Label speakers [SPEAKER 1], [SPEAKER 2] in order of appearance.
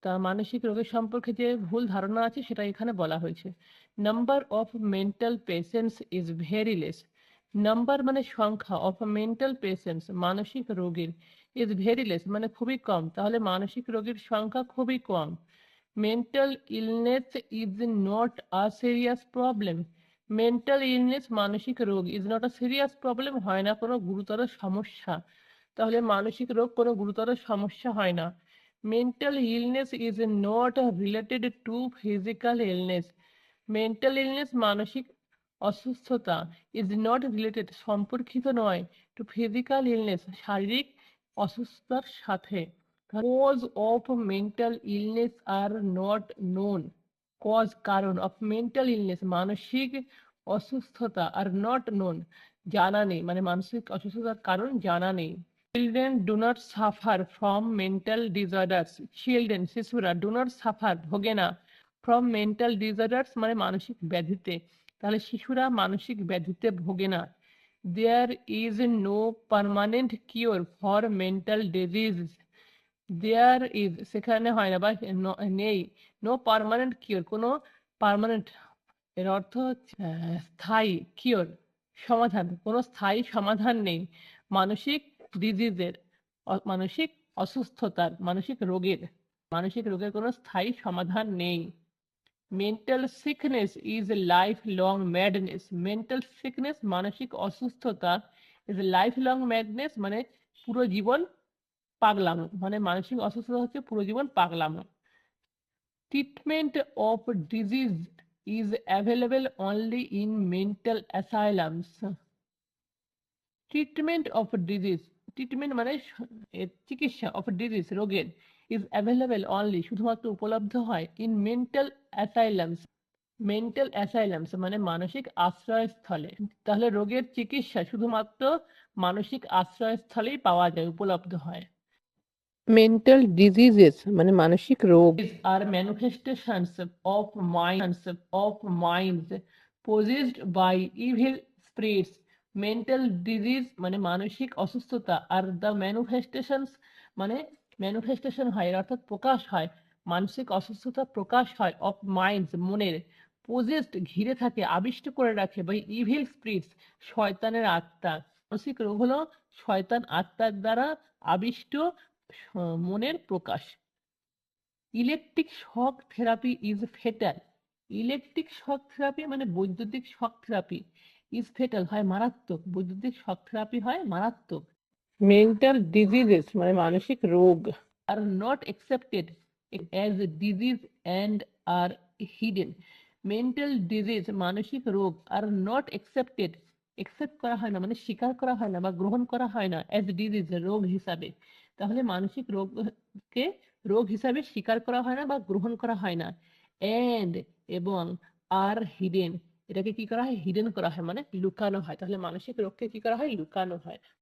[SPEAKER 1] তা মানসিক রোগের সম্পর্কে যে ভুল ধারণা আছে সেটা এখানে বলা হয়েছে। Number of mental patients is very less. Number মানে সংখ্যা, অফ মেন্টাল পেশেন্টস মানসিক রোগীর, ইজ ভেরি লেস মানে খুবই কম। তাহলে মানসিক রোগীর সংখ্যা খুবই কম। Mental illness is not a serious problem. Mental illness মানসিক রোগ is not a serious problem হয় না কোনো গুরুতর সমস্যা। তাহলে মানসিক রোগ কোনো গুরুতর সমস্যা হয় না। Mental illness is not related to physical illness. Mental illness মানসিক অসুস্থতা ইজ নট রিলেটেড সম্পর্কিত নয় টু ফিজিক্যাল ইলনেস শারীরিক অসুস্থতার সাথে। Cause of mental illness are not known. Cause কারণ, অফ মেন্টাল ইলনেস মানসিক অসুস্থতা আর নট নোন জানা নেই, মানে মানসিক অসুস্থতার কারণ জানা নেই। Children do not suffer from mental disorders. Children শিশুরা ডু নট সাফার ভোগে না ফ্রম মেন্টাল ডিসঅর্ডার্স মানে মানসিক ব্যাধিতে। তাহলে শিশুরা মানসিক ব্যাধিতে ভোগে না। There is no permanent cure for mental disease. There is সেখানে হয় না বা নেই, নো পার্মানেন্ট কিওর কোনো পার্মানেন্ট এর অর্থ হচ্ছে স্থায়ী, কিওর সমাধান, কোনো স্থায়ী সমাধান নেই মানসিক ডিজিজের, মানসিক অসুস্থতার, মানসিক রোগের। মানসিক রোগের কোনো স্থায়ী সমাধান নেই। Mental sickness is life long madness. Mental sickness মানসিক অসুস্থতা ইজ লাইফ লং ম্যাডনেস মানে পুরো জীবন পাগলামো, মানে মানসিক অসুস্থতা হচ্ছে পুরো জীবন পাগলামো। Treatment of disease is available only in mental asylums. Treatment of disease, treatment মানে চিকিৎসা, অফ ডিজিজ রোগের, ইজ অ্যাভেলেবেল অনলি শুধুমাত্র উপলব্ধ হয় in mental asylums. Mental asylums মানে মানসিক আশ্রয়স্থলে। তাহলে রোগের চিকিৎসা শুধুমাত্র মানসিক আশ্রয়স্থলেই পাওয়া যায়, উপলব্ধ হয়। মেন্টাল ডিজিজেস মানে মানসিক রোগ are manifestations of minds possessed by evil spirits. Mental disease মানে মানসিক অসুস্থতা, আর দ্য ম্যানিফেস্টেশনস মানে ম্যানিফেস্টেশন হয় অর্থাৎ প্রকাশ হয়, মানসিক অসুস্থতা প্রকাশ হয় অফ মাইন্ডস মনের, পজেসড ঘিরে থাকে আবিষ্ট করে রাখে বাই ইভিল স্পিরিটস শয়তানের আত্মা। মানসিক রোগ হলো শয়তান আত্মার দ্বারা আবিষ্ট মনের প্রকাশ। Electric shock therapy is fatal. Electric shock therapy মানে বৈদ্যুতিক শক থেরাপি, ইজ ফেটাল হয় মারাত্মক, বৈদ্যুতিক শক থেরাপি হয় মারাত্মক। মেন্টাল ডিজিজেস মানে মানসিক রোগ are not accepted as disease and are hidden. Mental disease মানসিক রোগ আর নট অ্যাকসেপ্টেড, অ্যাকসেপ্ট করা হয় না মানে স্বীকার করা হয় না বা গ্রহণ করা হয় না অ্যাজ ডিজিজ রোগ হিসাবে। তাহলে মানসিক রোগকে রোগ হিসাবে স্বীকার করা হয় না বা গ্রহণ করা হয় না। অ্যান্ড এবং আর হিডেন, এটাকে কি করা হয়, হিডেন করা হয় মানে লুকানো হয়। তাহলে মানসিক রোগকে কি করা হয়, লুকানো হয়।